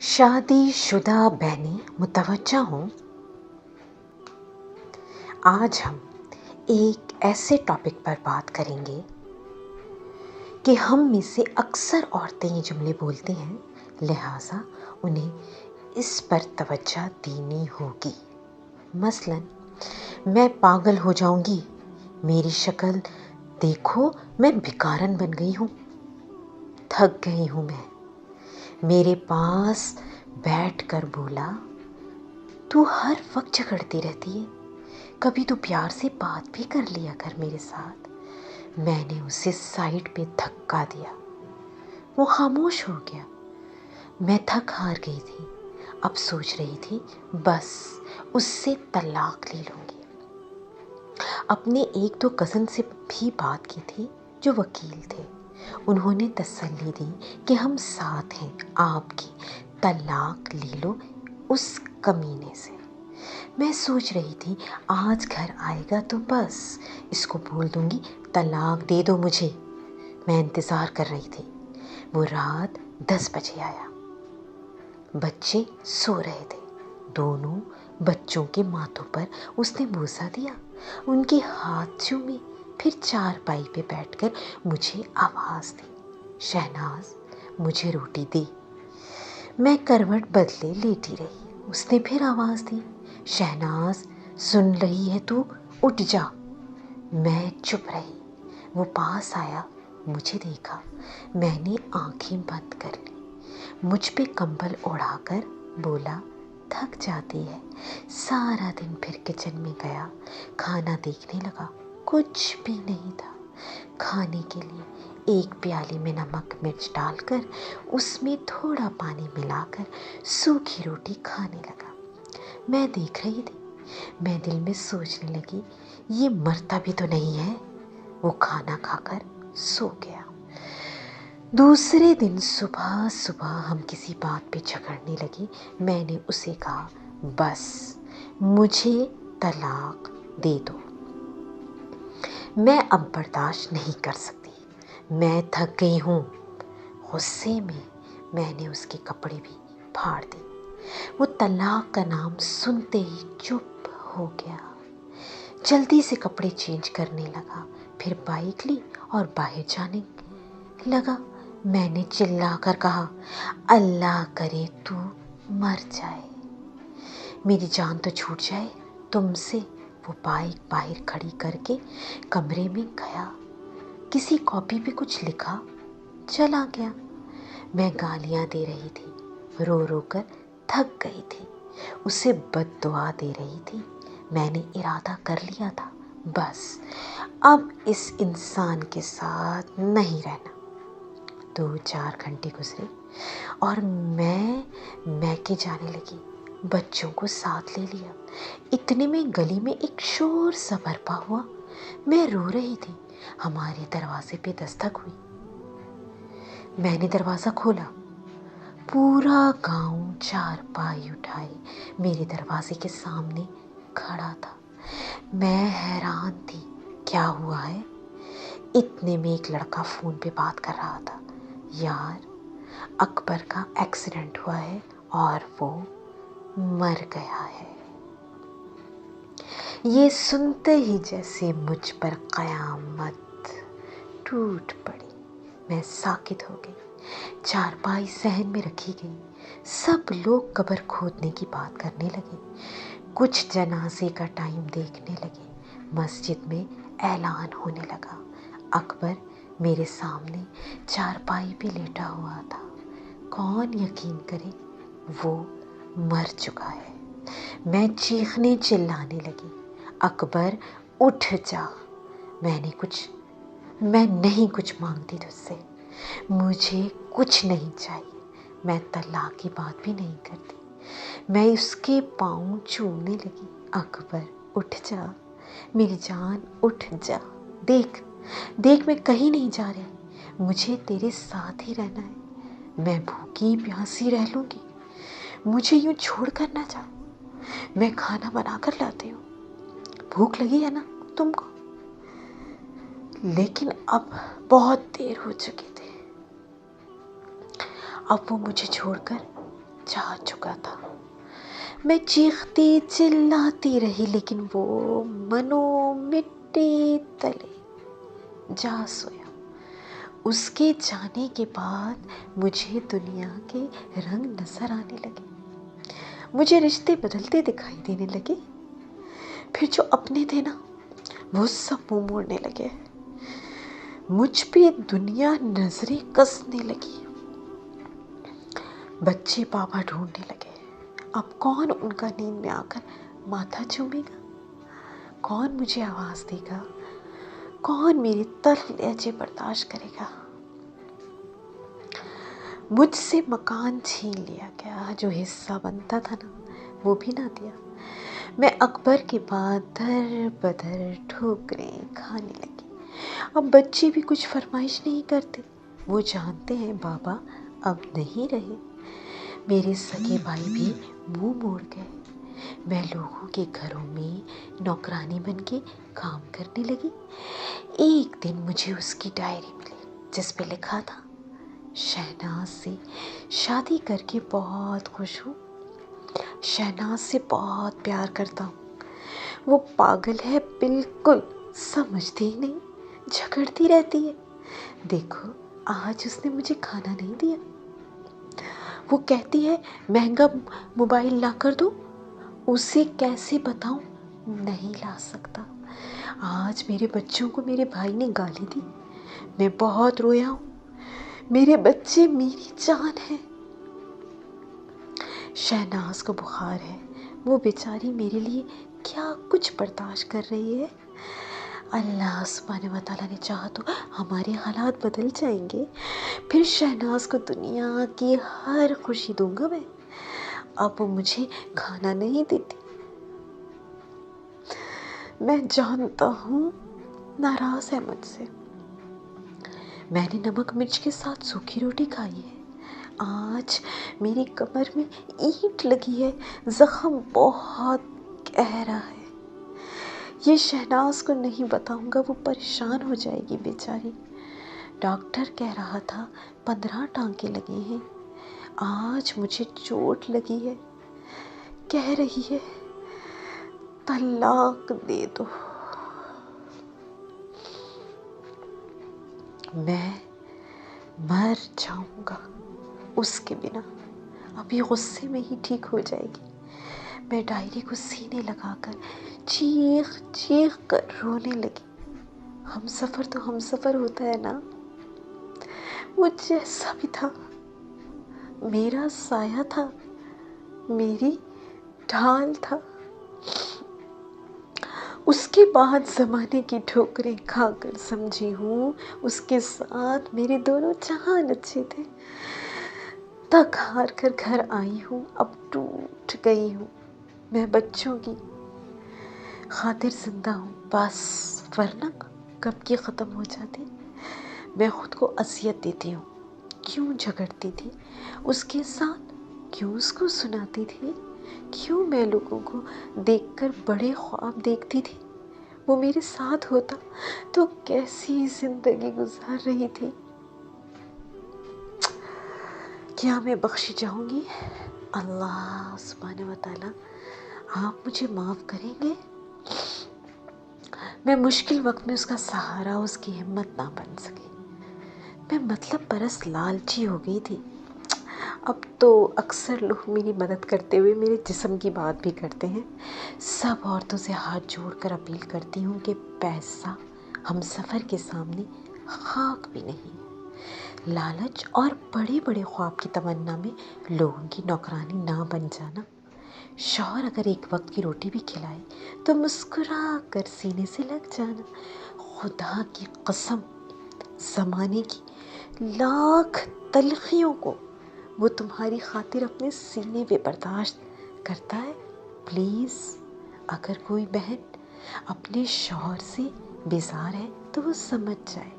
شادی شدہ بہنیں متوجہ ہوں، آج ہم ایک ایسے ٹاپک پر بات کریں گے کہ ہم میں سے اکثر عورتیں یہ جملے بولتی ہیں، لہٰذا انہیں اس پر توجہ دینی ہوگی۔ مثلاً، میں پاگل ہو جاؤں گی، میری شکل دیکھو، میں بھکارن بن گئی ہوں، تھک گئی ہوں میں۔ میرے پاس بیٹھ کر بولا، تو ہر وقت جھگڑتی رہتی ہے، کبھی تو پیار سے بات بھی کر لیا کر میرے ساتھ۔ میں نے اسے سائڈ پہ دھکا دیا، وہ خاموش ہو گیا۔ میں تھک ہار گئی تھی، اب سوچ رہی تھی بس اس سے طلاق لے لوں گی۔ اپنے ایک دو کزن سے بھی بات کی تھی جو وکیل تھے، انہوں نے تسلی دی کہ ہم ساتھ ہیں، آپ کی طلاق لے لو اس کمینے سے۔ میں سوچ رہی تھی آج گھر آئے گا تو بس اس کو بول دوں گی طلاق دے دو مجھے۔ میں انتظار کر رہی تھی، وہ رات 10 بجے آیا۔ بچے سو رہے تھے، دونوں بچوں کے ماتھوں پر اس نے بوسہ دیا، ان کے ہاتھ چومے، پھر چارپائی پہ بیٹھ کر مجھے آواز دی، شہناز مجھے روٹی دے۔ میں کروٹ بدلے لیٹی رہی، اس نے پھر آواز دی، شہناز سن رہی ہے تو اٹھ جا۔ میں چپ رہی، وہ پاس آیا، مجھے دیکھا، میں نے آنکھیں بند کر لی، مجھ پہ کمبل اڑا کر بولا، تھک جاتی ہے۔ سارا دن پھر کچن میں گیا، کھانا دیکھنے لگا، کچھ بھی نہیں تھا کھانے کے لیے۔ ایک پیالے میں نمک مرچ ڈال کر اس میں تھوڑا پانی ملا کر سوکھی روٹی کھانے لگا۔ میں دیکھ رہی تھی، میں دل میں سوچنے لگی، یہ مرتا بھی تو نہیں ہے۔ وہ کھانا کھا کر سو گیا۔ دوسرے دن صبح ہم کسی بات پہ جھگڑنے لگے۔ میں نے اسے کہا، بس مجھے طلاق دے دو، میں اب برداشت نہیں کر سکتی، میں تھک گئی ہوں۔ غصے میں نے اس کے کپڑے بھی پھاڑ دیے۔ وہ طلاق کا نام سنتے ہی چپ ہو گیا، جلدی سے کپڑے چینج کرنے لگا، پھر بائک لی اور باہر جانے لگا۔ میں نے چلا کر کہا، اللہ کرے تو مر جائے، میری جان تو چھوٹ جائے تم سے۔ وہ بائک باہر کھڑی کر کے کمرے میں گیا، کسی کاپی پہ کچھ لکھا، چلا گیا۔ میں گالیاں دے رہی تھی، رو رو کر تھک گئی تھی، اسے بد دعا دے رہی تھی۔ میں نے ارادہ کر لیا تھا، بس اب اس انسان کے ساتھ نہیں رہنا۔ 2-4 گھنٹے گزرے اور میں کے جانے لگی، بچوں کو ساتھ لے لیا۔ اتنے میں گلی میں ایک شور سا برپا ہوا، میں رو رہی تھی، ہمارے دروازے پہ دستک ہوئی۔ میں نے دروازہ کھولا، پورا گاؤں چارپائی اٹھائے میرے دروازے کے سامنے کھڑا تھا۔ میں حیران تھی، کیا ہوا ہے؟ اتنے میں ایک لڑکا فون پہ بات کر رہا تھا، یار اکبر کا ایکسیڈنٹ ہوا ہے اور وہ مر گیا ہے۔ یہ سنتے ہی جیسے مجھ پر قیامت ٹوٹ پڑی، میں ساکت ہو گئی۔ چارپائی صحن میں رکھی گئی، سب لوگ قبر کھودنے کی بات کرنے لگے، کچھ جنازے کا ٹائم دیکھنے لگے۔ مسجد میں اعلان ہونے لگا، اکبر میرے سامنے چارپائی پہ لیٹا ہوا تھا، کون یقین کرے وہ مر چکا ہے۔ میں چیخنے چلانے لگی، اکبر اٹھ جا، میں نہیں کچھ مانگتی تجھ سے، مجھے کچھ نہیں چاہیے، میں طلاق کی بات بھی نہیں کرتی۔ میں اس کے پاؤں چومنے لگی، اکبر اٹھ جا، میری جان اٹھ جا، دیکھ میں کہیں نہیں جا رہی، مجھے تیرے ساتھ ہی رہنا ہے، میں بھوکی پیاسی رہ لوں گی، مجھے یوں چھوڑ کر نہ جا، میں کھانا بنا کر لاتی ہوں، بھوک لگی ہے نا تم کو؟ لیکن اب بہت دیر ہو چکی تھی، اب وہ مجھے چھوڑ کر جا چکا تھا۔ میں چیختی چلاتی رہی لیکن وہ منو مٹی تلے جا سویا۔ اس کے جانے کے بعد مجھے دنیا کے رنگ نظر آنے لگے، مجھے رشتے بدلتے دکھائی دینے لگے، پھر جو اپنے تھے نا وہ سب منہ موڑنے لگے، مجھ پہ دنیا نظریں کسنے لگی۔ بچے پاپا ڈھونڈنے لگے، اب کون ان کا نیند میں آ کر ماتھا چومے گا، کون مجھے آواز دے گا، کون میری تلخ لہجے برداشت کرے گا۔ مجھ سے مکان چھین لیا گیا، جو حصہ بنتا تھا نا وہ بھی نہ دیا۔ میں اکبر کے بعد در بدر ٹھوکریں کھانے لگی۔ اب بچے بھی کچھ فرمائش نہیں کرتے، وہ جانتے ہیں بابا اب نہیں رہے۔ میرے سگے بھائی بھی منہ موڑ گئے۔ میں لوگوں کے گھروں میں نوکرانی بن کے کام کرنے لگی۔ ایک دن مجھے اس کی ڈائری ملی جس پہ لکھا تھا، شہناز سے شادی کر کے بہت خوش ہوں، شہناز سے بہت پیار کرتا ہوں، وہ پاگل ہے بالکل، سمجھتی ہی نہیں، جھگڑتی رہتی ہے، دیکھو آج اس نے مجھے کھانا نہیں دیا، وہ کہتی ہے مہنگا موبائل لا کر دو، اسے کیسے بتاؤں نہیں لا سکتا، آج میرے بچوں کو میرے بھائی نے گالی دی، میں بہت رویا ہوں، میرے بچے میری جان ہے۔ شہناز کو بخار ہے، وہ بیچاری میرے لیے کیا کچھ برداشت کر رہی ہے۔ اللہ سبحانہ و تعالیٰ نے چاہا تو ہمارے حالات بدل جائیں گے، پھر شہناز کو دنیا کی ہر خوشی دوں گا میں۔ اب وہ مجھے کھانا نہیں دیتی، میں جانتا ہوں ناراض ہے مجھ سے، میں نے نمک مرچ کے ساتھ سوکھی روٹی کھائی ہے، آج میری کمر میں اینٹ لگی ہے، زخم بہت گہرا ہے، یہ شہناز کو نہیں بتاؤں گا، وہ پریشان ہو جائے گی بیچاری، ڈاکٹر کہہ رہا تھا 15 ٹانکے لگے ہیں، آج مجھے چوٹ لگی ہے، کہہ رہی ہے طلاق دے دو، میں مر جاؤں گا اس کے بنا، ابھی غصے میں ہی ٹھیک ہو جائے گی۔ میں ڈائری کو سینے لگا کر چیخ چیخ کر رونے لگی۔ ہم سفر تو ہم سفر ہوتا ہے نا، وہ جیسا بھی تھا میرا سایہ تھا، میری ڈھال تھا، اس کے بعد زمانے کی ٹھوکریں کھا کر سمجھی ہوں اس کے ساتھ میرے دونوں جہان اچھے تھے، تک ہار کر گھر آئی ہوں، اب ٹوٹ گئی ہوں، میں بچوں کی خاطر زندہ ہوں بس، ورنہ کب کی ختم ہو جاتی۔ میں خود کو اذیت دیتی ہوں، کیوں جھگڑتی تھی اس کے ساتھ، کیوں اس کو سناتی تھی، کیوں میں لوگوں کو دیکھ کر بڑے خواب دیکھتی تھی، وہ میرے ساتھ ہوتا تو کیسی زندگی گزار رہی تھی۔ کیا میں بخشی جاؤں گی؟ اللہ سبحانہ و تعالیٰ آپ مجھے معاف کریں گے؟ میں مشکل وقت میں اس کا سہارا، اس کی ہمت نہ بن سکی، میں مطلب پرست لالچی ہو گئی تھی۔ اب تو اکثر لوگ میری مدد کرتے ہوئے میرے جسم کی بات بھی کرتے ہیں، سب عورتوں سے ہاتھ جوڑ کر اپیل کرتی ہوں کہ پیسہ ہم سفر کے سامنے خاک بھی نہیں، لالچ اور بڑے بڑے خواب کی تمنا میں لوگوں کی نوکرانی نہ بن جانا، شوہر اگر ایک وقت کی روٹی بھی کھلائے تو مسکرا کر سینے سے لگ جانا، خدا کی قسم زمانے کی لاکھ تلخیوں کو وہ تمہاری خاطر اپنے سینے پہ برداشت کرتا ہے۔ پلیز اگر کوئی بہن اپنے شوہر سے بیزار ہے تو وہ سمجھ جائے،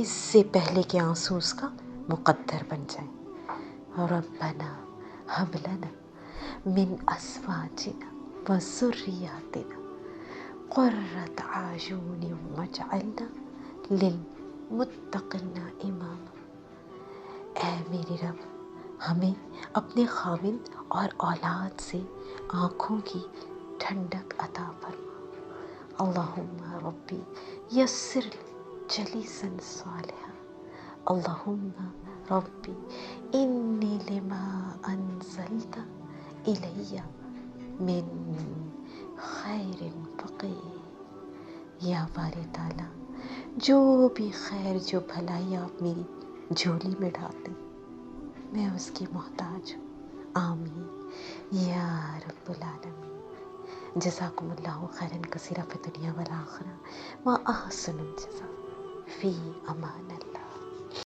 اس سے پہلے کہ آنسو اس کا مقدر بن جائے۔ ربنا ہب لنا من ازواجنا وذریاتنا قرۃ اعین واجعلنا للمتقین اماما۔ اے میرے رب، ہمیں اپنے خاوند اور اولاد سے آنکھوں کی ٹھنڈک عطا فرما۔ اللہم ربی یسر جلیسا صالحا، اللہم ربی انی لما انزلت الی من خیر فقیر۔ یا باری تعالیٰ، جو بھی خیر، جو بھلائی آپ میری جھولی میں ڈالتے میں اس کی محتاج ہوں، آمین یا رب العالمین۔ جزاکم اللہ خیرا کثیرا فی الدنیا والآخرہ، وأحسن الجزاء، فی امان اللہ۔